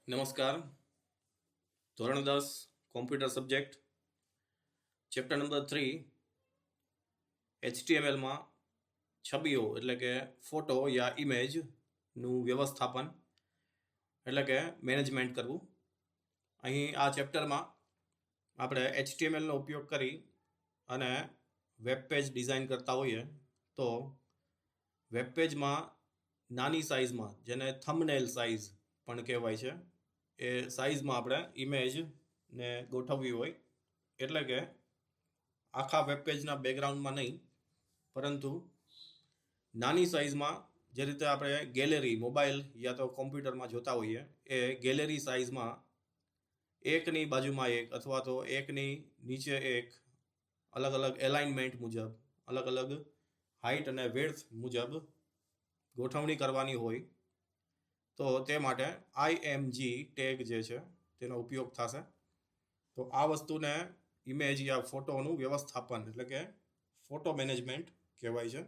નમસ્કાર. ધોરણ 10 computer subject chapter number 3 HTMLમાં છબીઓ એટલે કે ફોટો યા ઇમેજનું વ્યવસ્થાપન એટલે કે મેનેજમેન્ટ કરવું. અહીં આ ચેપ્ટરમાં આપણે HTMLનો ઉપયોગ કરી અને વેબ પેજ ડિઝાઇન કરતા હોઈએ તો વેબ પેજમાં નાની સાઇઝમાં, જેને થંબનેલ સાઇઝ પણ કહેવાય છે, એ સાઇઝમાં આપણે ઇમેજને ગોઠવવી હોય. એટલે કે આખા વેબ પેજના બેકગ્રાઉન્ડમાં નહીં, પરંતુ નાની સાઇઝમાં, જે રીતે આપણે ગેલેરી મોબાઈલ યા તો કોમ્પ્યુટરમાં જોતા હોઈએ, એ ગેલેરી સાઇઝમાં એકની બાજુમાં એક અથવા તો એકની નીચે એક અલગ અલગ એલાઇનમેન્ટ મુજબ, અલગ અલગ હાઇટ અને વિડ્થ મુજબ ગોઠવણી કરવાની હોય તો તે માટે IMG ટેગ જે છે તેનો ઉપયોગ થશે. તો આ વસ્તુને ઇમેજ યા ફોટોનું વ્યવસ્થાપન એટલે કે ફોટો મેનેજમેન્ટ કહેવાય છે,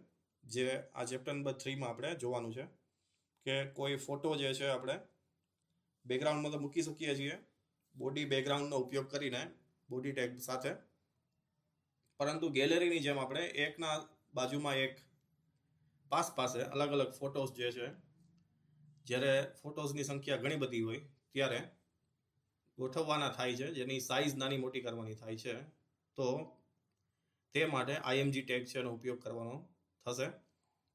જે આ ચેપ્ટર નંબર 3માં આપણે જોવાનું છે. કે કોઈ ફોટો જે છે આપણે બેકગ્રાઉન્ડમાં તો મૂકી શકીએ છીએ બોડી બેકગ્રાઉન્ડનો ઉપયોગ કરીને બોડી ટેગ સાથે, પરંતુ ગેલેરીની જેમ આપણે એકના બાજુમાં એક પાસે અલગ અલગ ફોટોસ જે છે, જ્યારે ફોટોઝની સંખ્યા ઘણી બધી હોય ત્યારે ગોઠવવાના થાય છે, જેની સાઇઝ નાની મોટી કરવાની થાય છે. તો તે માટે IMG ટેગ છે એનો ઉપયોગ કરવાનો થશે.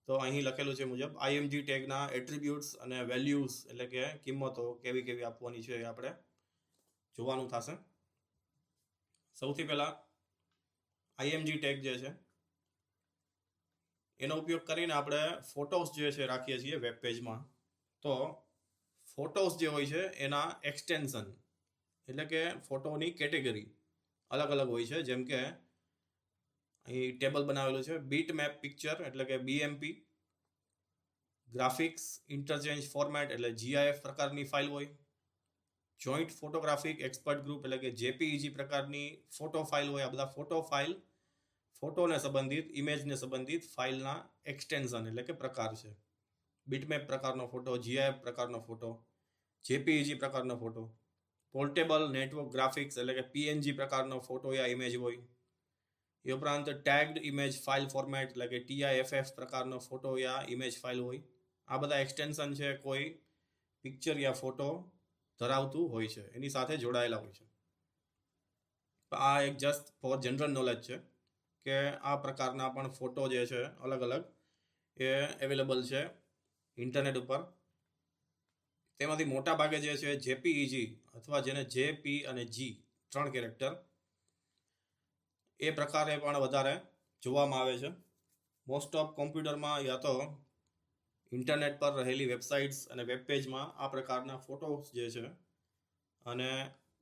તો અહીં લખેલું છે મુજબ IMG ટેગના એટ્રીબ્યુટ્સ અને વેલ્યુઝ એટલે કે કિંમતો કેવી કેવી આપવાની છે એ આપણે જોવાનું થશે. સૌથી પહેલાં IMG ટેગ જે છે એનો ઉપયોગ કરીને આપણે ફોટોસ જે છે રાખીએ છીએ વેબ પેજમાં. તો ફોટોસ જે હોય છે એના એક્સટેન્શન એટલે કે ફોટોની કેટેગરી અલગ અલગ હોય છે. જેમ કે અહીં ટેબલ બનાવેલું છે બીટ મેપ પિક્ચર એટલે કે BMP, ગ્રાફિક્સ ઇન્ટરચેન્જ ફોર્મેટ એટલે GIF પ્રકારની ફાઇલ હોય, જોઈન્ટ ફોટોગ્રાફિક એક્સપર્ટ ગ્રુપ એટલે કે JPEG પ્રકારની ફોટો ફાઇલ હોય. આ બધા ફોટો ફાઇલ ફોટોને સંબંધિત, ઇમેજને સંબંધિત ફાઇલના એક્સટેન્શન એટલે કે પ્રકાર છે. બીટમેપ પ્રકારનો ફોટો, GIF પ્રકારનો ફોટો, JPEG પ્રકારનો ફોટો, પોર્ટેબલ નેટવર્ક ગ્રાફિક્સ એટલે કે PNG પ્રકારનો ફોટો યા ઇમેજ હોય. એ ઉપરાંત ટેગ્ડ ઇમેજ ફાઇલ ફોર્મેટ એટલે કે TIFF પ્રકારનો ફોટો યા ઇમેજ ફાઇલ હોય. આ બધા એક્સટેન્શન છે કોઈ પિક્ચર યા ફોટો ધરાવતું હોય છે, એની સાથે જોડાયેલા હોય છે. આ એક જસ્ટ ફોર જનરલ નોલેજ છે કે આ પ્રકારના પણ ફોટો જે છે અલગ અલગ એ અવેલેબલ છે ઇન્ટરનેટ ઉપર. તેમાંથી મોટા ભાગે જે છે JPEG અથવા જેને JP અને G 3 કેરેક્ટર એ પ્રકારે પણ વધારે જોવામાં આવે છે. મોસ્ટ ઓફ કોમ્પ્યુટરમાં યા તો ઇન્ટરનેટ પર રહેલી વેબસાઇટ્સ અને વેબ પેજમાં આ પ્રકારના ફોટોસ જે છે અને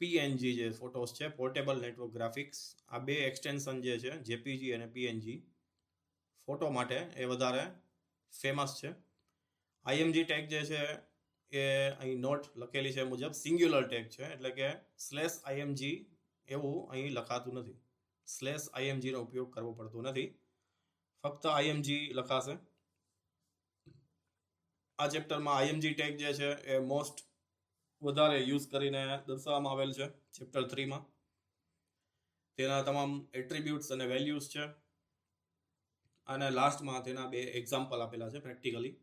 PNG જે ફોટોસ છે, પોર્ટેબલ નેટવર્ક ગ્રાફિક્સ, આ બે એક્સટેન્શન જે છે JPG અને PNG ફોટો માટે એ વધારે ફેમસ છે. IMG ટેગ જે છે એ અહીં નોટ લખેલી છે મુજબ સિંગ્યુલર ટેગ છે, એટલે કે /IMG એવું અહીં લખાતું નથી. /IMG નો ઉપયોગ કરવો પડતો નથી, ફક્ત IMG લખાશે. આ ચેપ્ટરમાં IMG ટેગ જે છે એ મોસ્ટ વધારે યુઝ કરીને દર્શાવવામાં આવેલ છે ચેપ્ટર 3માં. તેના તમામ એટ્રીબ્યુટ્સ અને વેલ્યુઝ છે અને લાસ્ટમાં તેના બે એક્ઝામ્પલ આપેલા છે પ્રેક્ટિકલી.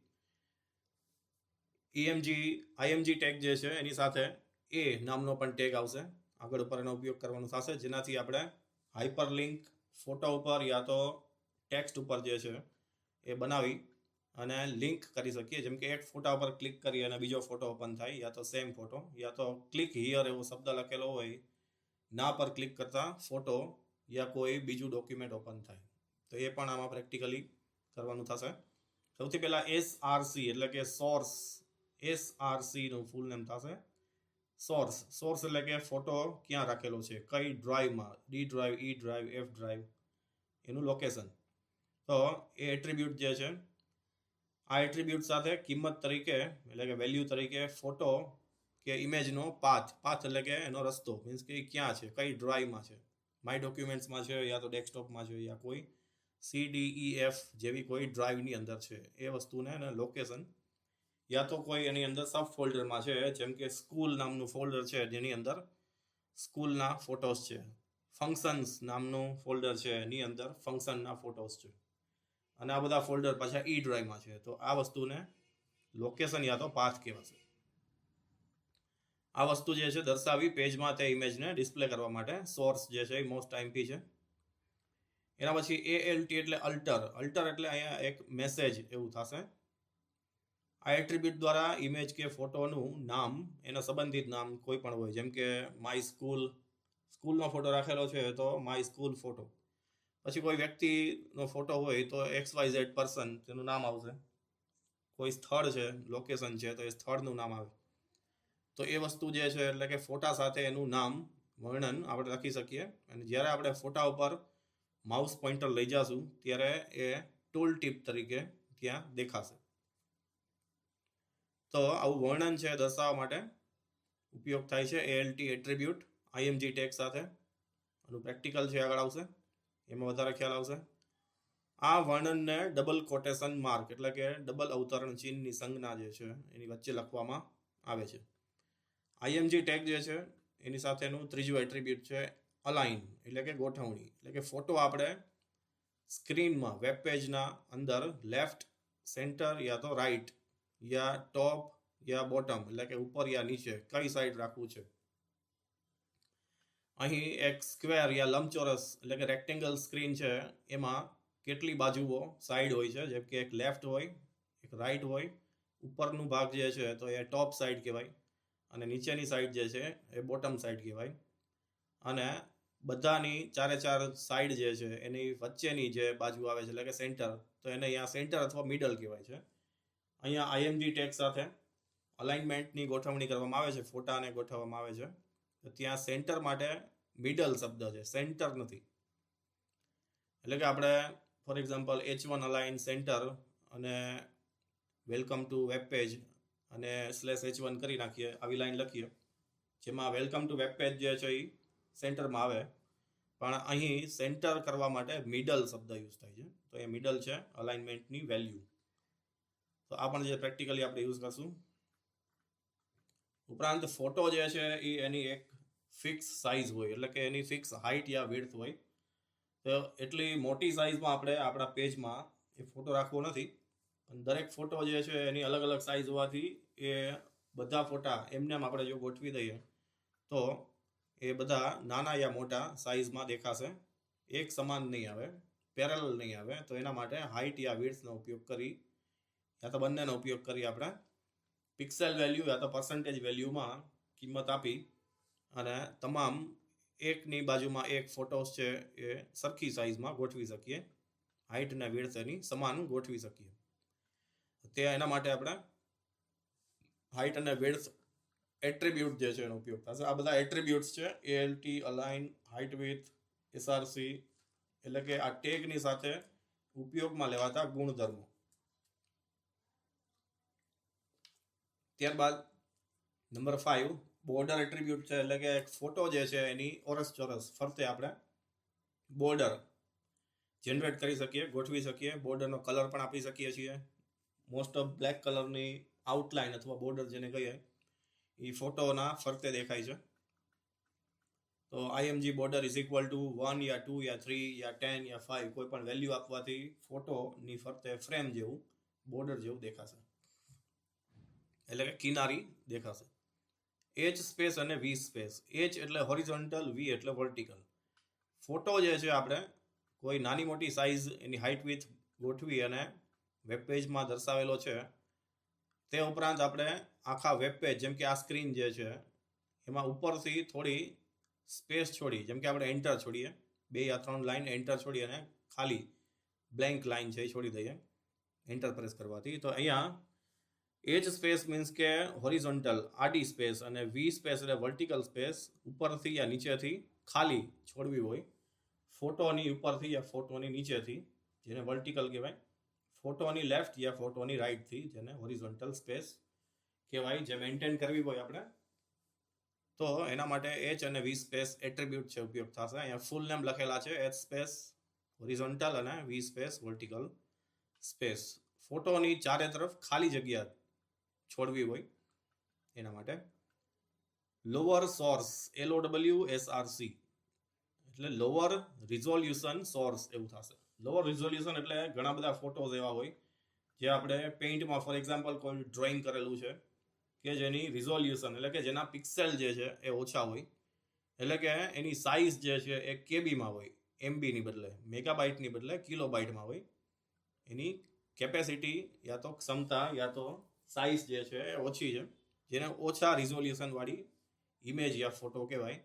IMG ટેગ જે છે એની સાથે A નામનો પણ ટેગ આવશે, આગળ ઉપર એનો ઉપયોગ કરવાનો થશે, જેનાથી આપણે હાઇપરલિંક ફોટો ઉપર યા તો ટેક્સ્ટ ઉપર જે છે એ બનાવી અને લિંક કરી શકીએ. જેમ કે એક ફોટા ઉપર ક્લિક કરી અને બીજો ફોટો ઓપન થાય, યા તો સેમ ફોટો, યા તો ક્લિક હિયર એવો શબ્દ લખેલો હોય, ના પર ક્લિક કરતા ફોટો યા કોઈ બીજું ડોક્યુમેન્ટ ઓપન થાય. તો એ પણ આમાં પ્રેક્ટિકલી કરવાનું થશે. સૌથી પહેલાં SRC એટલે કે સોર્સ, SRC નું ફૂલ નેમ થશે સોર્સ એટલે કે ફોટો ક્યાં રાખેલો છે, કઈ ડ્રાઈવમાં, D drive, E drive, F drive, એનું લોકેશન. તો એ એટ્રીબ્યુટ જે છે, આ એટ્રીબ્યુટ સાથે કિંમત તરીકે એટલે કે વેલ્યુ તરીકે ફોટો કે ઇમેજનો પાથ એટલે કે એનો રસ્તો, મીન્સ કે ક્યાં છે, કઈ ડ્રાઈવમાં છે, માય ડોક્યુમેન્ટ્સમાં છે યા તો ડેસ્કટોપમાં છે યા કોઈ CDEF જેવી કોઈ ડ્રાઈવની અંદર છે, એ વસ્તુને લોકેશન યા તો કોઈ એની અંદર સબ ફોલ્ડરમાં છે, જેમ કે સ્કૂલ નામનું ફોલ્ડર છે જેની અંદર સ્કૂલના ફોટોસ છે, ફંક્શન્સ નામનું ફોલ્ડર છે એની અંદર ફંક્શનના ફોટોસ છે, અને આ બધા ફોલ્ડર પાછા ઈ ડ્રાઈવમાં છે. તો આ વસ્તુને લોકેશન યા તો પાથ કહેવાશે. આ વસ્તુ જે છે દર્શાવી પેજમાં તે ઇમેજને ડિસ્પ્લે કરવા માટે સોર્સ જે છે એ મોસ્ટ આઈએમપી છે. એના પછી ALT એટલે અલ્ટર. અલ્ટર એટલે અહીંયા એક મેસેજ એવું થશે. આ એટ્રીબ્યુટ દ્વારા ઇમેજ કે ફોટોનું નામ, એના સંબંધિત નામ કોઈ પણ હોય, જેમ કે માય સ્કૂલનો ફોટો રાખેલો છે તો માય સ્કૂલ ફોટો. પછી કોઈ વ્યક્તિનો ફોટો હોય તો XYZ પર્સન તેનું નામ આવશે. કોઈ સ્થળ છે, લોકેશન છે, તો એ સ્થળનું નામ આવે. તો એ વસ્તુ જે છે એટલે કે ફોટા સાથે એનું નામ, વર્ણન આપણે લખી શકીએ. અને જ્યારે આપણે ફોટા ઉપર માઉસ પોઇન્ટર લઈ જશું ત્યારે એ ટૂલ ટીપ તરીકે ત્યાં દેખાશે. તો આવું વર્ણન છે દર્શાવવા માટે ઉપયોગ થાય છે ALT એટ્રીબ્યુટ IMG ટેગ સાથે. આનું પ્રેક્ટિકલ છે, આગળ આવશે, એમાં વધારે ખ્યાલ આવશે. આ વર્ણનને ડબલ કોટેશન માર્ક એટલે કે ડબલ અવતરણ ચિહ્નની સંજ્ઞા જે છે એની વચ્ચે લખવામાં આવે છે. IMG ટેગ જે છે એની સાથેનું ત્રીજું એટ્રીબ્યુટ છે અલાઇન એટલે કે ગોઠવણી. એટલે કે ફોટો આપણે સ્ક્રીનમાં વેબ પેજના અંદર લેફ્ટ, સેન્ટર યા તો રાઈટ યા ટોપ યા બોટમ એટલે કે ઉપર યા નીચે કઈ સાઈડ રાખવું છે. અહીં એક સ્ક્વેર યા લંબચોરસ એટલે કે રેક્ટેંગલ સ્ક્રીન છે, એમાં કેટલી બાજુઓ સાઈડ હોય છે, જેમ કે એક લેફ્ટ હોય, એક રાઈટ હોય. ઉપરનું ભાગ જે છે તો એ ટોપ સાઈડ કહેવાય, અને નીચેની સાઈડ જે છે એ બોટમ સાઈડ કહેવાય. અને બધાની ચારે ચાર સાઈડ જે છે એની વચ્ચેની જે બાજુ આવે છે એટલે કે સેન્ટર, તો એને અહીંયા સેન્ટર અથવા મિડલ કહેવાય છે. અહીંયા IMG ટેગ સાથે અલાઇનમેન્ટની ગોઠવણી કરવામાં આવે છે, ફોટાને ગોઠવવામાં આવે છે. તો ત્યાં સેન્ટર માટે મિડલ શબ્દ છે, સેન્ટર નથી. એટલે કે આપણે for example H1 align centre અને વેલકમ ટુ વેબ પેજ અને /H1 કરી નાખીએ, આવી લાઈન લખીએ, જેમાં વેલકમ ટુ વેબ પેજ જે છે એ સેન્ટરમાં આવે. પણ અહીં સેન્ટર કરવા માટે મિડલ શબ્દ યુઝ થાય છે. તો એ મિડલ છે અલાઇનમેન્ટની વેલ્યુ. તો આ પણ જે પ્રેક્ટિકલી આપણે યુઝ કરશું. ઉપરાંત ફોટો જે છે એ એની એક ફિક્સ સાઇઝ હોય, એટલે કે એની ફિક્સ હાઇટ યા વિડ્થ હોય. તો એટલી મોટી સાઇઝમાં આપણે આપણા પેજમાં એ ફોટો રાખવો નથી. પણ દરેક ફોટો જે છે એની અલગ અલગ સાઇઝ હોવાથી એ બધા ફોટા એમને આપણે જો ગોઠવી દઈએ તો એ બધા નાના યા મોટા સાઇઝમાં દેખાશે, એક સમાન નહીં આવે, પેરેલલ નહીં આવે. તો એના માટે હાઇટ યા વિડ્થનો ઉપયોગ કરી યા તો બંનેનો ઉપયોગ કરી આપણે પિક્સેલ વેલ્યુ યા તો પર્સન્ટેજ વેલ્યુમાં કિંમત આપી અને તમામ એકની બાજુમાં એક ફોટોસ છે એ સરખી સાઇઝમાં ગોઠવી શકીએ, હાઇટ અને વિડ્થ એની સમાન ગોઠવી શકીએ. તે એના માટે આપણે હાઇટ અને વિડ્થ એટ્રીબ્યુટ જે છે એનો ઉપયોગ થશે. આ બધા એટ્રીબ્યુટ્સ છે ALT, align, height width, SRC, એટલે કે આ ટેગની સાથે ઉપયોગમાં લેવાતા ગુણધર્મો. ત્યારબાદ નંબર 5 બોર્ડર એટ્રીબ્યુટ છે, એટલે કે એક ફોટો જે છે એની ઓરસ ચોરસ ફરતે આપણે બોર્ડર જનરેટ કરી શકીએ, ગોઠવી શકીએ. બોર્ડરનો કલર પણ આપી શકીએ છીએ. મોસ્ટ ઓફ બ્લેક કલરની આઉટલાઇન અથવા બોર્ડર જેને કહીએ એ ફોટોના ફરતે દેખાય છે. તો IMG border is equal to 1 યા 2 યા 3 યા 10 યા 5 કોઈ પણ વેલ્યુ આપવાથી ફોટોની ફરતે ફ્રેમ જેવું, બોર્ડર જેવું દેખાશે, એટલે કે કિનારી દેખાશે. H સ્પેસ અને V સ્પેસ. H એટલે હોરિઝોન્ટલ, V એટલે વર્ટિકલ. ફોટો જે છે આપણે કોઈ નાની મોટી સાઇઝ એની હાઇટ વિથ ગોઠવી અને વેબ પેજમાં દર્શાવેલો છે. તે ઉપરાંત આપણે આખા વેબ પેજ, જેમ કે આ સ્ક્રીન જે છે એમાં ઉપરથી થોડી સ્પેસ છોડી, જેમ કે આપણે એન્ટર છોડીએ, 2 યા 3 લાઈન એન્ટર છોડી અને ખાલી બ્લેન્ક લાઈન છે એ છોડી દઈએ એન્ટર પ્રેસ કરવાથી. તો અહીંયા H સ્પેસ મીન્સ કે હોરિઝોન્ટલ આડી સ્પેસ અને V સ્પેસ એટલે વર્ટિકલ સ્પેસ ઉપરથી યા નીચેથી ખાલી છોડવી હોય, ફોટોની ઉપરથી યા ફોટોની નીચેથી જેને વર્ટિકલ કહેવાય, ફોટોની લેફ્ટ યા ફોટોની રાઈટથી જેને હોરિઝોન્ટલ સ્પેસ કહેવાય, જે મેન્ટેન કરવી હોય આપણે. તો એના માટે H અને V સ્પેસ એટ્રીબ્યુટ છે ઉપયોગ થશે. અહીંયા ફૂલ નેમ લખેલા છે, H સ્પેસ હોરિઝોન્ટલ અને V સ્પેસ વર્ટિકલ સ્પેસ. ફોટોની ચારે તરફ ખાલી જગ્યા છોડવી હોય એના માટે. લોઅર સોર્સ, LOWSRC એટલે લોઅર રિઝોલ્યુશન સોર્સ એવું થશે. લોઅર રિઝોલ્યુશન એટલે ઘણા બધા ફોટોઝ એવા હોય જે આપણે પેઇન્ટમાં ફોર એક્ઝામ્પલ કોઈ ડ્રોઈંગ કરેલું છે કે જેની રિઝોલ્યુશન એટલે કે જેના પિક્સેલ જે છે એ ઓછા હોય, એટલે કે એની સાઇઝ જે છે એ કેબીમાં હોય, MBની બદલે, મેગાબાઇટની બદલે કિલોબાઇટમાં હોય. એની કેપેસિટી યા તો ક્ષમતા યા તો સાઇઝ જે છે એ ઓછી છે, જેને ઓછા રિઝોલ્યુશનવાળી ઇમેજ યા ફોટો કહેવાય.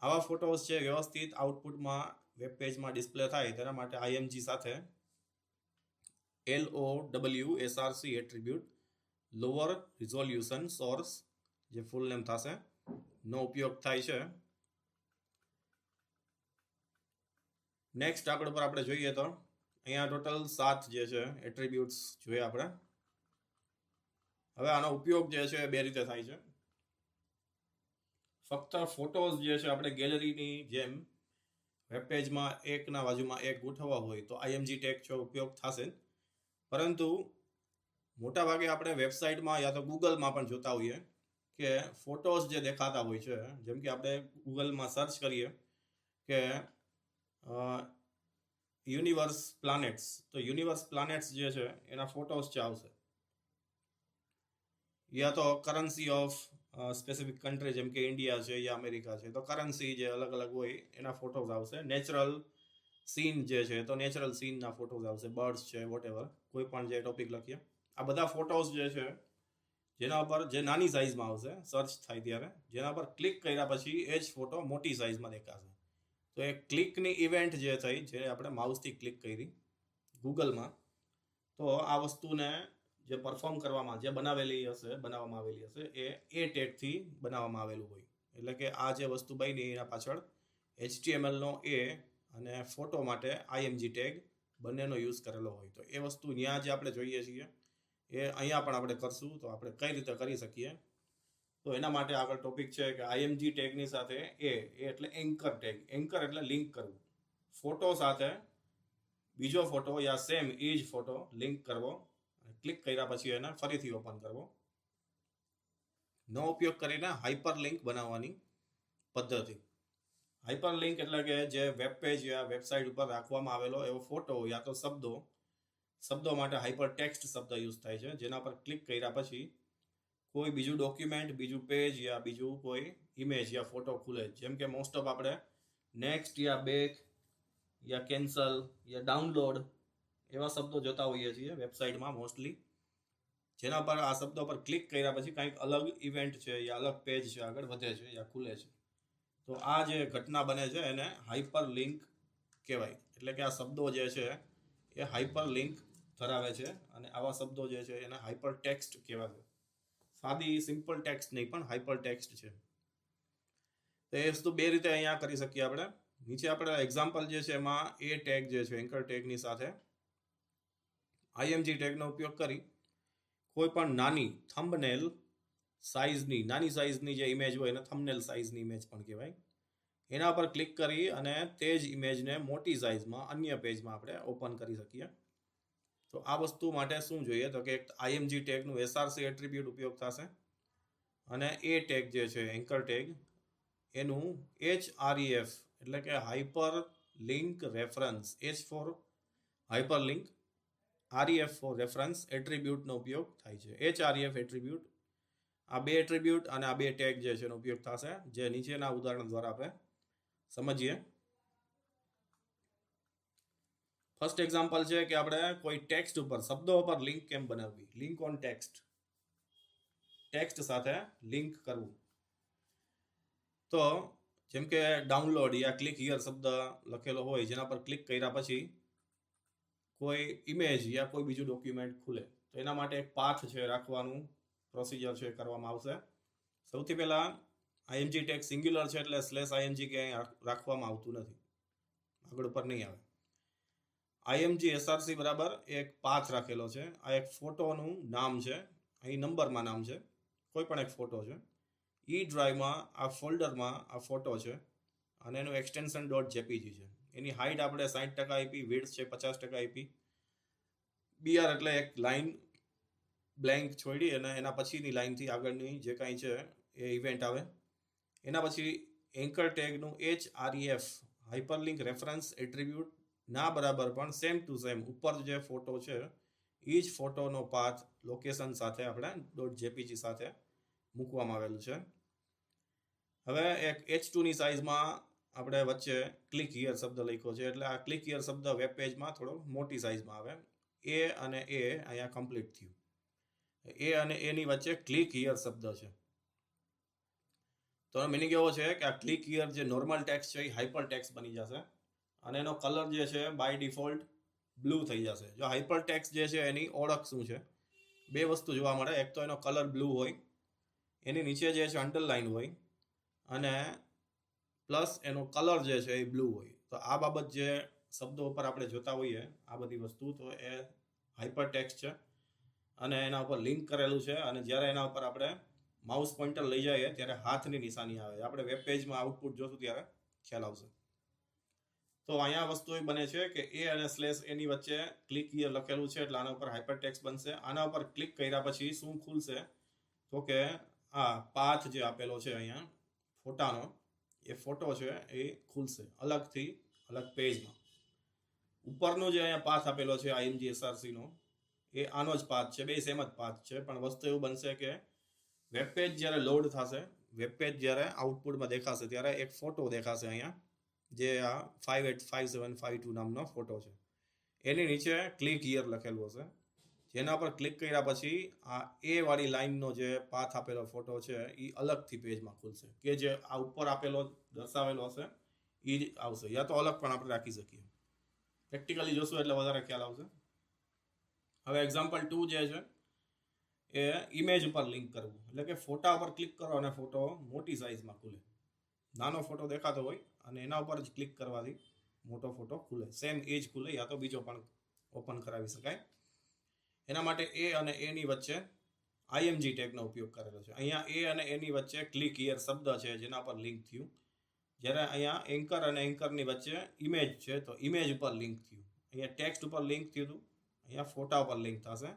આવા ફોટોઝ છે વ્યવસ્થિત આઉટપુટમાં વેબ પેજમાં ડિસ્પ્લે થાય તેના માટે IMG સાથે LOWSRC attribute, lower resolution source, જે ફૂલ નેમ થશે, નો ઉપયોગ થાય છે. નેક્સ્ટ આગળ પર આપણે જોઈએ તો અહીંયા ટોટલ 7 જે છે એટ્રીબ્યુટ્સ જોઈએ આપણે. હવે આનો ઉપયોગ જે છે બે રીતે થાય છે. ફક્ત ફોટોઝ જે છે આપણે ગેલેરીની જેમ વેબ પેજમાં એકના બાજુમાં એક ગોઠવવા હોય તો IMG ટેગ છે ઉપયોગ થશે, પરંતુ મોટા ભાગે આપણે વેબસાઇટમાં યા તો ગૂગલમાં પણ જોતા હોઈએ કે ફોટોઝ જે દેખાતા હોય છે, જેમ કે આપણે ગૂગલમાં સર્ચ કરીએ કે યુનિવર્સ પ્લાનેટ્સ, તો યુનિવર્સ પ્લાનેટ્સ જે છે એના ફોટોઝ છે આવશે, યા તો કરન્સી ઓફ સ્પેસિફિક કન્ટ્રી જેમ કે ઇન્ડિયા છે યા અમેરિકા છે તો કરન્સી જે અલગ અલગ હોય એના ફોટોઝ આવશે. નેચરલ સીન જે છે તો નેચરલ સીનના ફોટોઝ આવશે, બર્ડ્સ છે, વોટેવર, કોઈ પણ જે ટોપિક લખીએ. આ બધા ફોટોઝ જે છે જેના પર જે નાની સાઇઝમાં આવશે સર્ચ થાય ત્યારે, જેના પર ક્લિક કર્યા પછી એ જ ફોટો મોટી સાઇઝમાં દેખાશે. તો એ ક્લિકની ઇવેન્ટ જે થઈ, જે આપણે માઉસથી ક્લિક કરી ગૂગલમાં, તો આ વસ્તુને જે પરફોર્મ કરવામાં, જે બનાવવામાં આવેલી હશે એ ટેગથી બનાવવામાં આવેલું હોય. એટલે કે આ જે વસ્તુ બની એના પાછળ HTMLનો A અને ફોટો માટે IMG ટેગ બંનેનો યુઝ કરેલો હોય. તો એ વસ્તુ ત્યાં જે આપણે જોઈએ છીએ એ અહીંયા પણ આપણે કરશું. તો આપણે કઈ રીતે કરી શકીએ, તો એના માટે આગળ ટોપિક છે કે IMG ટેગની સાથે એ એટલે એન્કર ટેગ. એન્કર એટલે લિંક કરવું, ફોટો સાથે બીજો ફોટો યા સેમ એ જ ફોટો લિંક કરવો, ક્લિક કર્યા પછી એને ફરીથી ઓપન કરવો. નો ઉપયોગ કરીને હાઇપર લિંક બનાવવાની પદ્ધતિ. હાઇપર લિંક એટલે કે જે વેબ પેજ યા વેબસાઇટ ઉપર રાખવામાં આવેલો એવો ફોટો યા તો શબ્દો માટે હાઇપર ટેક્સ્ટ શબ્દ યુઝ થાય છે, જેના પર ક્લિક કર્યા પછી કોઈ બીજું ડોક્યુમેન્ટ, બીજું પેજ યા બીજું કોઈ ઇમેજ યા ફોટો ખુલે. જેમ કે મોસ્ટ ઓફ આપણે નેક્સ્ટ યા બેક યા કેન્સલ યા ડાઉનલોડ એવા શબ્દો જોતા હોઈએ છીએ વેબસાઇટમાં મોસ્ટલી, જેના પર આ શબ્દો પર ક્લિક કર્યા પછી કંઈક અલગ ઇવેન્ટ છે યા અલગ પેજ છે આગળ વધે છે યા ખુલે છે. તો આ જે ઘટના બને છે એને હાઇપર લિંક કહેવાય. એટલે કે આ શબ્દો જે છે એ હાઇપર લિંક ધરાવે છે અને આવા શબ્દો જે છે એને હાઇપર ટેક્સ્ટ કહેવાય. સાદી સિમ્પલ ટેક્સ્ટ નહીં પણ હાઇપર ટેક્સ્ટ છે. તો એ વસ્તુ બે રીતે અહીંયા કરી શકીએ આપણે. નીચે આપણે એક્ઝામ્પલ જે છે એમાં એ ટેગ જે છે એન્કર ટેગની સાથે IMG ટેગનો ઉપયોગ કરી કોઈ પણ નાની થંબનેલ સાઇઝની, નાની સાઇઝની જે ઇમેજ હોય એને થંબનેલ સાઇઝની ઇમેજ પણ કહેવાય, એના પર ક્લિક કરી અને તે જ ઇમેજને મોટી સાઇઝમાં અન્ય પેજમાં આપણે ઓપન કરી શકીએ. તો આ વસ્તુ માટે શું જોઈએ તો કે IMG ટેગનું SRC એટ્રીબ્યુટ ઉપયોગ થશે અને એ ટેગ જે છે એન્કર ટેગ એનું HREF એટલે કે hyper link reference, H for hyper link, REF for reference એટ્રીબ્યુટનો ઉપયોગ થાય છે. HREF એટ્રીબ્યુટ, આ બે એટ્રીબ્યુટ અને આ બે ટેગ જે છે એનો ઉપયોગ થશે, જે નીચેના ઉદાહરણ દ્વારા આપણે સમજીએ. ફર્સ્ટ એક્ઝામ્પલ છે કે આપણે કોઈ ટેક્સ્ટ ઉપર, શબ્દો ઉપર લિંક કેમ બનાવવી. લિંક ઓન ટેક્સ્ટ, ટેક્સ્ટ સાથે લિંક કરવું. તો જેમ કે ડાઉનલોડ યા ક્લિક હિયર શબ્દ લખેલો હોય, જેના પર ક્લિક કર્યા પછી કોઈ ઇમેજ યા કોઈ બીજું ડોક્યુમેન્ટ ખુલે, તો એના માટે એક પાથ છે રાખવાનું, પ્રોસિજર છે કરવામાં આવશે. સૌથી પહેલા IMG ટેગ સિંગ્યુલર છે એટલે /IMG ક્યાંય રાખવામાં આવતું નથી, આગળ ઉપર નહીં આવે. IMG SRC બરાબર એક પાથ રાખેલો છે. આ એક ફોટોનું નામ છે, અહીં નંબરમાં નામ છે, કોઈ પણ એક ફોટો છે. ડ્રાઈવમાં આ ફોલ્ડરમાં આ ફોટો છે અને એનું એક્સટેન્શન .jpg છે. એની હાઇટ આપણે 60% આપી, વિડ્થ છે 50% આપી. BR એટલે એક લાઇન બ્લેન્ક છોડી અને એના પછીની લાઇનથી આગળની જે કાંઈ છે એ ઇવેન્ટ આવે. એના પછી એન્કર ટેગનું HREF હાઇપરલિંક રેફરન્સ એટ્રીબ્યુટ ના બરાબર પણ સેમ ટુ સેમ ઉપર જે ફોટો છે એ જ ફોટોનો પાથ લોકેશન સાથે આપણે .jpg સાથે મૂકવામાં આવેલું છે. હવે એક H2ની સાઇઝમાં આપણે વચ્ચે ક્લિક હિયર શબ્દ લખ્યો છે, એટલે આ ક્લિક હિયર શબ્દ વેબ પેજમાં થોડો મોટી સાઇઝમાં આવે. એ અને એ અહીંયા કમ્પ્લીટ થયું. એ અને એની વચ્ચે ક્લિક હિયર શબ્દ છે. તો મિનિંગ એવો છે કે આ ક્લિક હિયર જે નોર્મલ ટેક્સ્ટ છે એ હાઇપર ટેક્સ્ટ બની જશે અને એનો કલર જે છે બાય ડિફોલ્ટ બ્લુ થઈ જશે. જો હાઇપર ટેક્સ્ટ જે છે એની ઓળખ શું છે? બે વસ્તુ જોવા મળે. એક તો એનો કલર બ્લુ હોય, એની નીચે જે છે અંડરલાઇન હોય, અને પ્લસ એનો કલર જે છે એ બ્લુ હોય. તો આ બાબત જે શબ્દો ઉપર આપણે જોતા હોઈએ આ બધી વસ્તુ, તો એ હાઇપર ટેક્સ્ટ છે અને એના ઉપર લિંક કરેલું છે. અને જ્યારે એના ઉપર આપણે માઉસ પોઇન્ટર લઈ જઈએ ત્યારે હાથની નિશાની આવે. આપણે વેબ પેજમાં આઉટપુટ જોશું ત્યારે ખ્યાલ આવશે. તો અહીંયા વસ્તુ એ બને છે કે એ અને સ્લેશ એની વચ્ચે ક્લિક હિયર લખેલું છે, એટલે આના ઉપર હાઇપર ટેક્સ્ટ બનશે. આના ઉપર ક્લિક કર્યા પછી શું ખુલશે? તો કે આ પાથ જે આપેલો છે અહીંયા ફોટાનો, એ ફોટો છે એ ખુલશે અલગથી, અલગ પેજમાં. ઉપરનો જે અહીંયા પાથ આપેલો છે IMG SRCનો, એ આનો જ પાથ છે. બે સેમ જ પાથ છે. પણ વસ્તુ એવું બનશે કે વેબ પેજ જ્યારે લોડ થશે, વેબ પેજ જ્યારે આઉટપુટમાં દેખાશે ત્યારે એક ફોટો દેખાશે અહીંયા, જે આ 585752 નામનો ફોટો છે. એની નીચે ક્લિક હિયર લખેલું હશે, જેના પર ક્લિક કર્યા પછી આ એ વાળી લાઇનનો જે પાથ આપેલો ફોટો છે એ અલગથી પેજમાં ખુલશે, કે જે આ ઉપર આપેલો દર્શાવેલો હશે એ જ આવશે. યા તો અલગ પણ આપણે રાખી શકીએ. પ્રેક્ટિકલી જોશું એટલે વધારે ખ્યાલ આવશે. હવે એક્ઝામ્પલ 2 જે છે એ ઇમેજ ઉપર લિંક કરવું, એટલે કે ફોટા ઉપર ક્લિક કરો અને ફોટો મોટી સાઇઝમાં ખુલે. નાનો ફોટો દેખાતો હોય અને એના ઉપર જ ક્લિક કરવાથી મોટો ફોટો ખુલે. સેમ એ જ ખુલે, યા તો બીજો પણ ઓપન કરાવી શકાય. એના માટે એ અને એની વચ્ચે IMG ટેગનો ઉપયોગ કરેલો છે. અહીંયા એ અને એની વચ્ચે ક્લિક હિયર શબ્દ છે જેના પર લિંક થયું. જ્યારે અહીંયા એન્કર અને એન્કરની વચ્ચે ઇમેજ છે તો ઇમેજ ઉપર લિંક થયું. અહીંયા ટેક્સ્ટ ઉપર લિંક થયું હતું, અહીંયા ફોટા ઉપર લિંક થશે.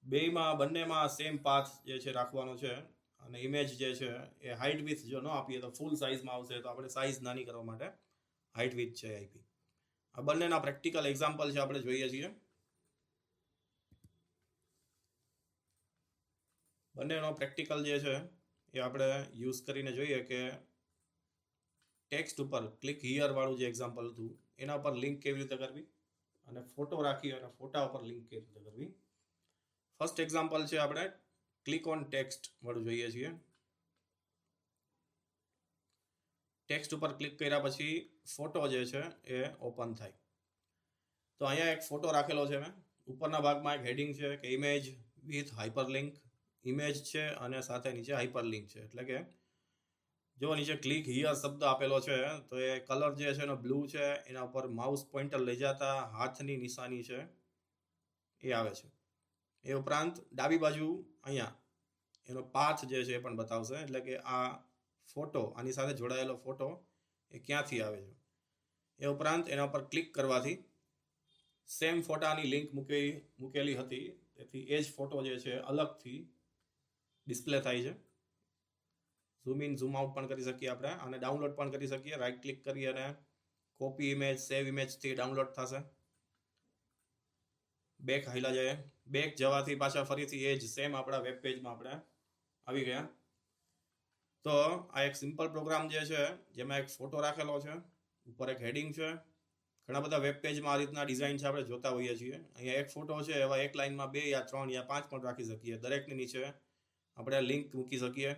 બંનેમાં સેમ પાથ જે છે રાખવાનો છે. અને ઇમેજ જે છે એ હાઇટ વિથ જો ન આપીએ તો ફૂલ સાઇઝમાં આવશે, તો આપણે સાઇઝ નાની કરવા માટે હાઇટ વિથ છે આપી. આ બંનેના પ્રેક્ટિકલ એક્ઝામ્પલ છે આપણે જોઈએ છીએ. બંનેનો પ્રેક્ટિકલ જે છે એ આપણે યુઝ કરીને જોઈએ કે ટેક્સ્ટ ઉપર ક્લિક હિયર વાળું જે એક્ઝામ્પલ હતું એના ઉપર લિંક કેવી રીતે કરવી, અને ફોટો રાખી અને ફોટા ઉપર લિંક કેવી રીતે કરવી. ફર્સ્ટ એક્ઝામ્પલ છે આપણે ક્લિક ઓન ટેક્સ્ટ વાળું જોઈએ છીએ. ટેક્સ્ટ ઉપર ક્લિક કર્યા પછી ફોટો જે છે એ ઓપન થાય. તો અહીંયા એક ફોટો રાખેલો છે મેં. ઉપરના ભાગમાં એક હેડિંગ છે કે ઇમેજ વિથ હાઇપરલિંક. ઇમેજ છે અને સાથે નીચે હાઇપરલિંક છે, એટલે કે જો નીચે ક્લિક હિયર શબ્દ આપેલો છે તો એ કલર જે છે એનો બ્લુ છે. એના ઉપર માઉસ પોઇન્ટર લઈ જતા હાથની નિશાની છે એ આવે છે. એ ઉપરાંત ડાબી બાજુ અહીંયા એનો પાથ જે છે એ પણ બતાવશે, એટલે કે આ ફોટો, આની સાથે જોડાયેલો ફોટો એ ક્યાંથી આવે છે. એ ઉપરાંત એના પર ક્લિક કરવાથી સેમ ફોટાની લિંક મૂકેલી હતી, તેથી એ જ ફોટો જે છે અલગથી ડિસ્પ્લે થાય છે. ઝૂમ ઇન ઝૂમ આઉટ પણ કરી શકીએ આપણે, અને ડાઉનલોડ પણ કરી શકીએ. રાઈટ ક્લિક કરી અને કોપી ઇમેજ, સેવ ઇમેજથી ડાઉનલોડ થશે. બેક હાઈલા જાય, બેક જવાથી પાછા ફરીથી એ જ સેમ આપણા વેબ પેજમાં આપણે આવી ગયા. તો આ એક સિમ્પલ પ્રોગ્રામ જે છે જેમાં એક ફોટો રાખેલો છે, ઉપર એક હેડિંગ છે. ઘણા બધા વેબ પેજમાં આ રીતના ડિઝાઇન છે આપણે જોતા હોઈએ છીએ. અહીંયા એક ફોટો છે, એવા એક લાઇનમાં 2 યા 3 યા 5 પણ રાખી શકીએ. દરેકની નીચે આપણે લિંક મૂકી શકીએ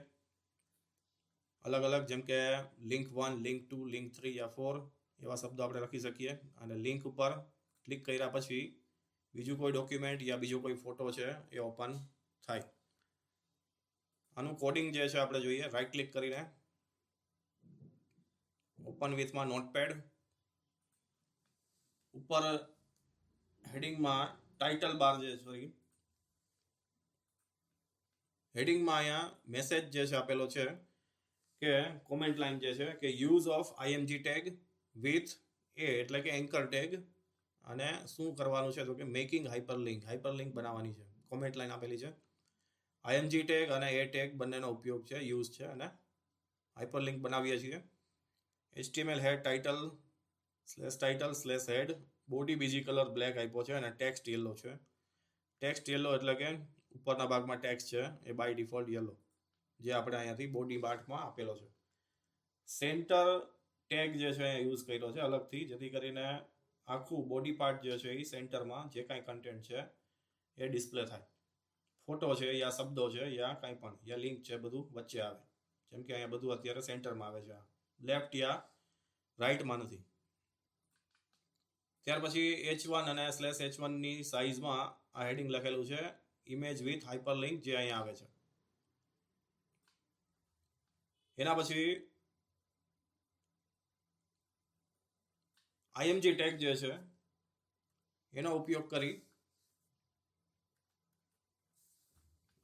અલગ અલગ, જેમ કે લિંક 1, લિંક 2, લિંક 3 યા 4 એવા શબ્દો આપણે લખી શકીએ. અને લિંક ઉપર ક્લિક કર્યા પછી બીજું કોઈ ડોક્યુમેન્ટ યા બીજો કોઈ ફોટો છે એ ઓપન થાય. આનું કોડિંગ જે છે આપણે જોઈએ. રાઈટ ક્લિક કરીને ઓપન વિથમાં નોટપેડ, ઉપર હેડિંગમાં ટાઇટલ બાર હેડિંગમાં અહીંયા મેસેજ જે છે આપેલો છે કે કોમેન્ટ લાઈન જે છે કે use of IMG tag with a, એટલે કે એન્કર ટેગ. અને શું કરવાનું છે તો કે મેકિંગ હાઇપરલિંક બનાવવાની છે. કોમેન્ટ લાઈન આપેલી છે. આઈએમજી ટેગ અને એ ટેગ બંનેનો ઉપયોગ છે, યુઝ છે, અને હાઇપરલિંક બનાવીએ છીએ. HTML હેડ ટાઇટલ/હેડ, બોડી બીજી કલર બ્લેક આપ્યો છે અને ટેક્સ્ટ યલો છે. ટેક્સ્ટ યલો એટલે કે ઉપરના ભાગમાં ટેક્સ્ટ છે એ બાય ડિફોલ્ટ યલો, જે આપણે અહીંયાથી બોડી પાર્ટમાં આપેલો છે. સેન્ટર ટેગ જે છે એ યુઝ કર્યો છે અલગથી, જેથી કરીને આખું બોડી પાર્ટ જે છે એ સેન્ટરમાં જે કાંઈ કન્ટેન્ટ છે એ ડિસ્પ્લે થાય. ફોટો છે યા શબ્દો છે યા કાંઈ પણ યા લિંક છે બધું વચ્ચે આવે, જેમ કે અહીંયા બધું અત્યારે સેન્ટરમાં આવે છે, લેફ્ટ યા રાઈટમાં નથી. ત્યાર પછી H1 અને /H1 ની સાઇઝમાં આ હેડિંગ લખેલું છે ઇમેજ વિથ હાઇપરલિંક, જે અહીંયા આવે છે. એના પછી આઈએમજી ટેગ જે છે એનો ઉપયોગ કરી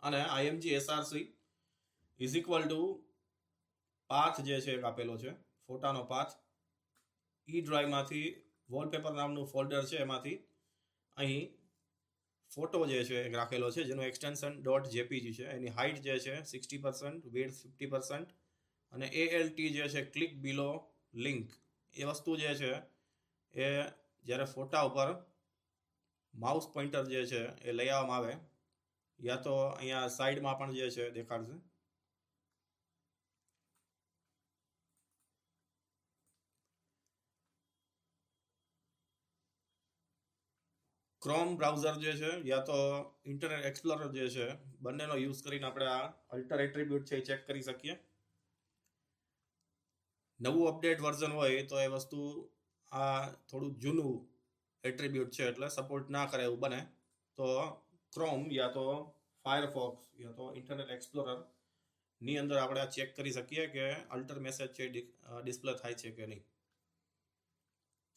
અને IMG SRC is equal to path જે છે એક આપેલો છે, ફોટાનો પાથ. ઈ ડ્રાઈવમાંથી વોલપેપર નામનું ફોલ્ડર છે, એમાંથી અહીં ફોટો જે છે એક રાખેલો છે, જેનું એક્સટેન્શન .jpg છે. એની હાઇટ જે છે 60%, વિડ્થ 50%, અને ALT જે છે ક્લિક બિલો લિંક, એ વસ્તુ જે છે એ જ્યારે ફોટા ઉપર માઉસ પોઇન્ટર જે છે એ લઈ આવવામાં આવે, યા તો અહીંયા સાઈડમાં પણ જે છે દેખાડશે. ક્રોમ બ્રાઉઝર જે છે યા તો ઇન્ટરનેટ એક્સપ્લોરર જે છે, બંનેનો યુઝ કરીને આપણે આ અલ્ટર એટ્રીબ્યુટ છે એ ચેક કરી શકીએ. નવું અપડેટ વર્ઝન હોય તો એ વસ્તુ આ થોડું જૂનું એટ્રીબ્યુટ છે એટલે સપોર્ટ ના કરે એવું બને, તો ક્રોમ યા તો ફાયરફોક્સ યા તો ઇન્ટરનેટ એક્સપ્લોરર ની અંદર આપણે ચેક કરી શકીએ કે અલ્ટર મેસેજ છે ડિસ્પ્લે થાય છે કે નહીં.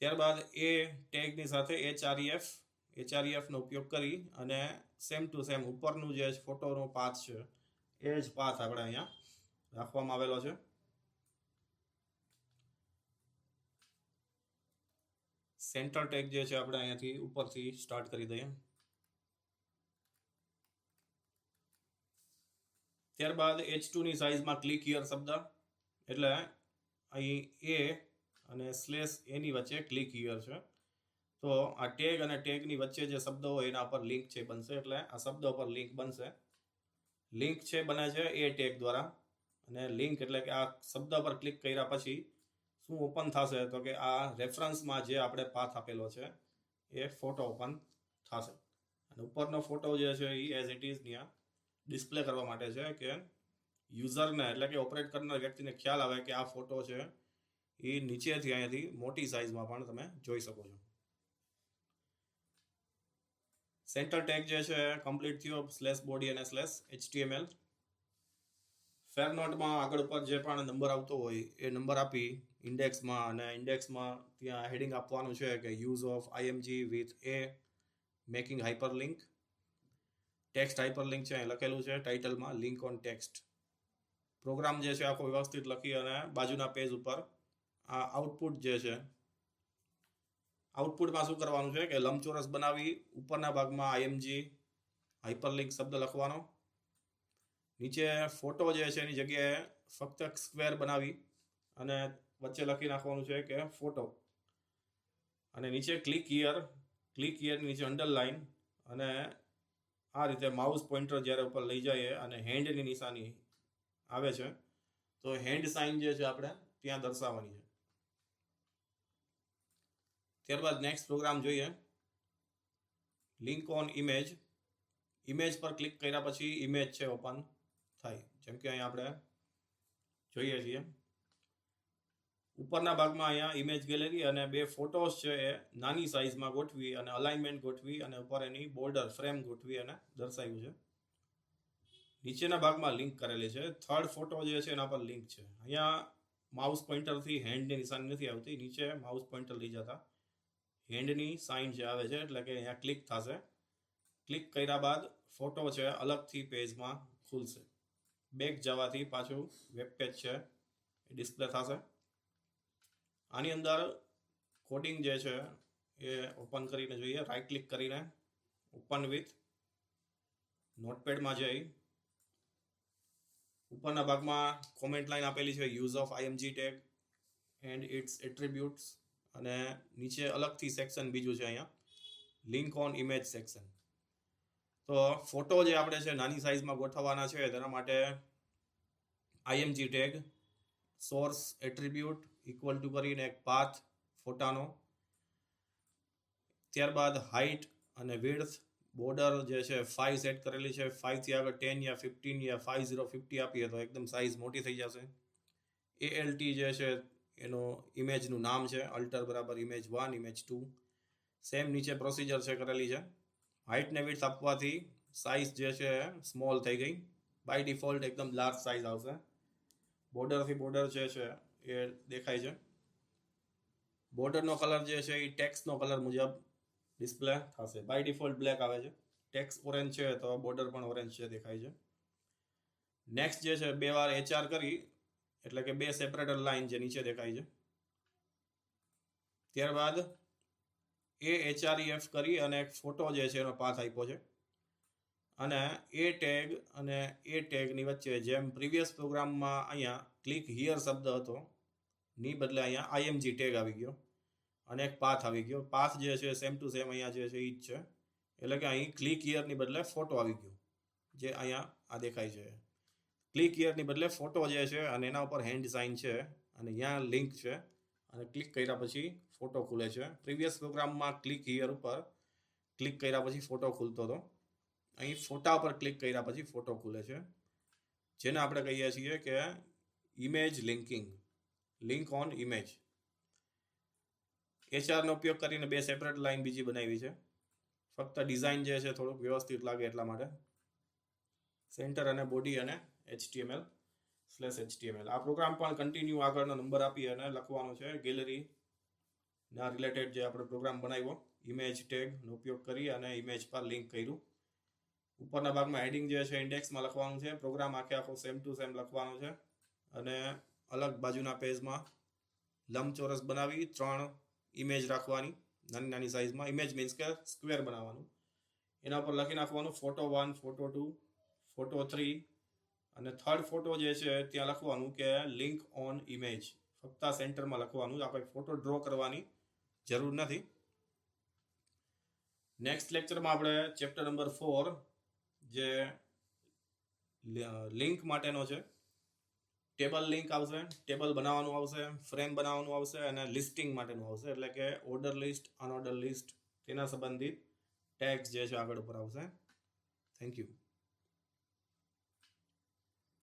ત્યારબાદ એ ટેગની સાથે href નો ઉપયોગ કરી અને સેમ ટુ સેમ ઉપરનું જે ફોટોનો પાથ છે એ જ પાથ આપણે અહીંયા રાખવામાં આવેલો છે. સેન્ટર ટેગ જે છે આપણે અહીંયાથી ઉપરથી સ્ટાર્ટ કરી દઈએ. ત્યારબાદ H2 ની સાઇઝમાં ક્લિક હિયર શબ્દ, એટલે અહીં એ અને /a ની વચ્ચે ક્લિક હિયર છે. તો આ ટેગ અને ટેગની વચ્ચે જે શબ્દ હોય એના પર લિંક છે બનશે, એટલે આ શબ્દ પર લિંક બનશે. લિંક છે બને છે એ ટેગ દ્વારા, અને લિંક એટલે કે આ શબ્દ પર ક્લિક કર્યા પછી શું ઓપન થશે, તો કે આ રેફરન્સમાં જે આપણે પાથ આપેલો છે એ ફોટો ઓપન થશે. અને ઉપરનો ફોટો જે છે એ એઝ ઇટ ઇઝ ત્યાં ડિસ્પ્લે કરવા માટે છે કે યુઝરને એટલે કે ઓપરેટ કરનાર વ્યક્તિને ખ્યાલ આવે કે આ ફોટો છે એ નીચેથી અહીંયાથી મોટી સાઇઝમાં પણ તમે જોઈ શકો છો. સેન્ટર ટેગ જે છે કમ્પ્લીટ થયો, /body અને /html. ફેર નોટમાં આગળ ઉપર જે પણ નંબર આવતો હોય એ નંબર આપી ઇન્ડેક્સમાં, અને ઇન્ડેક્સમાં ત્યાં હેડિંગ આપવાનું છે કે use of IMG with a making hyperlink. Text hyperlink છે લખેલું છે ટાઇટલમાં, લિંક ઓન ટેક્સ્ટ. પ્રોગ્રામ જે છે આખો વ્યવસ્થિત લખી અને બાજુના પેજ ઉપર આ આઉટપુટ જે છે, આઉટપુટમાં શું કરવાનું છે કે લંબચોરસ બનાવી ઉપરના ભાગમાં IMG હાઇપરલિંક શબ્દ લખવાનો, નીચે ફોટો જે છે એની જગ્યાએ ફક્ત સ્ક્વેર બનાવી અને વચ્ચે લખી નાખવાનું છે કે ફોટો, અને નીચે ક્લિક હિયર નીચે અંડરલાઇન, અને આ રીતે માઉસ પોઇન્ટર જ્યારે ઉપર લઈ જઈએ અને હેન્ડની નિશાની આવે છે તો હેન્ડ સાઇન જે છે આપણે ત્યાં દર્શાવવાની છે. ત્યારબાદ નેક્સ્ટ પ્રોગ્રામ જોઈએ, લિંક ઓન ઇમેજ. ઇમેજ પર ક્લિક કર્યા પછી ઇમેજ છે ઓપન થાય, જેમ કે અહીંયા આપણે જોઈએ છીએ ઉપરના ભાગમાં અહીંયા ઇમેજ ગેલેરી અને બે ફોટોસ છે એ નાની સાઇઝમાં ગોઠવી અને અલાઇનમેન્ટ ગોઠવી અને ઉપર એની બોર્ડર ફ્રેમ ગોઠવી અને દર્શાવ્યું છે. નીચેના ભાગમાં લિંક કરેલી છે. થર્ડ ફોટો જે છે એના પર લિંક છે. અહીંયા માઉસ પોઇન્ટરથી હેન્ડની નિશાની નથી આવતી, નીચે માઉસ પોઇન્ટર લઈ જતા હેન્ડની સાઇન જે આવે છે, એટલે કે અહીંયા ક્લિક થશે. ક્લિક કર્યા બાદ ફોટો છે અલગથી પેજમાં ખુલશે. બેક જવાથી પાછું વેબ પેજ છે એ ડિસ્પ્લે થશે. આની અંદર કોડિંગ જે છે એ ઓપન કરીને જોઈએ, રાઈટ ક્લિક કરીને ઓપન વિથ નોટપેડમાં જઈ ઉપરના ભાગમાં કોમેન્ટ લાઈન આપેલી છે use of IMG tag and its attributes, અને નીચે અલગથી સેક્શન બીજું છે અહીંયા લિંક ઓન ઇમેજ સેક્શન. તો ફોટો જે આપણે છે નાની સાઇઝમાં ગોઠવવાના છે તેના માટે IMG tag source attribute equal to કરીને એક પાથ ફોટાનો, ત્યારબાદ હાઇટ અને વિડ્થ બોર્ડર જે છે 5 સેટ કરેલી છે, 5 થી આગળ 10 યા 15 યા 5050 આપીએ તો એકદમ સાઇઝ મોટી થઈ જશે. ALT જે છે એનો ઇમેજનું નામ છે અલ્ટર બરાબર ઇમેજ 1 ઇમેજ 2, સેમ નીચે પ્રોસિજર છે કરેલી છે. હાઇટ ને વિડ્થ આપવાથી સાઇઝ જે છે સ્મોલ થઈ ગઈ, બાય ડિફોલ્ટ એકદમ લાર્જ સાઇઝ આવશે. બોર્ડરથી બોર્ડર જે છે એ દેખાય છે. બોર્ડરનો કલર જે છે એ ટેક્સ્ટનો કલર મુજબ ડિસ્પ્લે થશે. બાય ડિફોલ્ટ બ્લેક આવે છે, ટેક્સ્ટ ઓરેન્જ છે તો બોર્ડર પણ ઓરેન્જ છે દેખાય છે. નેક્સ્ટ જે છે 2 વાર HR કરી એટલે કે 2 સેપરેટર લાઈન જે નીચે દેખાય છે. ત્યારબાદ HREF કરી અને એક ફોટો જે છે એનો પાથ આપ્યો છે, અને એ ટેગ અને એ ટેગની વચ્ચે જેમ પ્રીવિયસ પ્રોગ્રામમાં અહીંયા ક્લિક હિયર શબ્દ હતો ની બદલે અહીંયા આઈએમજી ટેગ આવી ગયો અને એક પાથ આવી ગયો. પાથ જે છે સેમ ટુ સેમ અહીંયા જે છે એ જ છે, એટલે કે અહીં ક્લિક હિયરની બદલે ફોટો આવી ગયો જે અહીંયા આ દેખાય છે. ક્લિક હિયરની બદલે ફોટો જે છે અને એના ઉપર હેન્ડ સાઇન છે અને અહીંયા લિંક છે, અને ક્લિક કર્યા પછી ફોટો ખુલે છે. પ્રીવિયસ પ્રોગ્રામમાં ક્લિક હિયર ઉપર ક્લિક કર્યા પછી ફોટો ખુલતો હતો, અહીં ફોટા ઉપર ક્લિક કર્યા પછી ફોટો ખુલે છે, જેને આપણે કહીએ છીએ કે image linking, link on image. HRનો ઉપયોગ કરીને 2 સેપરેટ લાઈન બીજી બનાવી છે, ફક્ત ડિઝાઇન જે છે થોડુંક વ્યવસ્થિત લાગે એટલા માટે. સેન્ટર અને બોડી અને HTML/HTML. આ પ્રોગ્રામ પણ કન્ટિન્યુ આગળનો નંબર આપી અને લખવાનો છે. ગેલેરીના રિલેટેડ જે આપણે પ્રોગ્રામ બનાવ્યો ઇમેજ ટેગનો ઉપયોગ કરી અને ઇમેજ પર લિંક કર્યું. ઉપરના ભાગમાં હેડિંગ જે છે ઇન્ડેક્સમાં લખવાનું છે, પ્રોગ્રામ આખો સેમ ટુ સેમ લખવાનો છે, અને અલગ બાજુના પેજમાં લંબચોરસ બનાવી 3 ઇમેજ રાખવાની નાની નાની સાઇઝમાં. ઇમેજ મીન્સ કે સ્ક્વેર બનાવવાનું, એના ઉપર લખી નાખવાનું ફોટો 1 ફોટો 2 ફોટો 3, અને થર્ડ ફોટો જે છે ત્યાં લખવાનું કે લિંક ઓન ઇમેજ, ફક્ત સેન્ટરમાં લખવાનું, આપણે ફોટો ડ્રો કરવાની જરૂર નથી. નેક્સ્ટ લેક્ચરમાં આપણે ચેપ્ટર નંબર 4 જે લિંક માટેનો છે, ટેબલ લિંક આવશે, ટેબલ બનાવવાનું આવશે, ફ્રેમ બનાવવાનું આવશે, અને લિસ્ટિંગ માટેનું આવશે, એટલે કે ઓર્ડર લિસ્ટ અનઓર્ડર લિસ્ટ તેના સંબંધિત ટેગ્સ જે છે આગળ ઉપર આવશે. Thank you.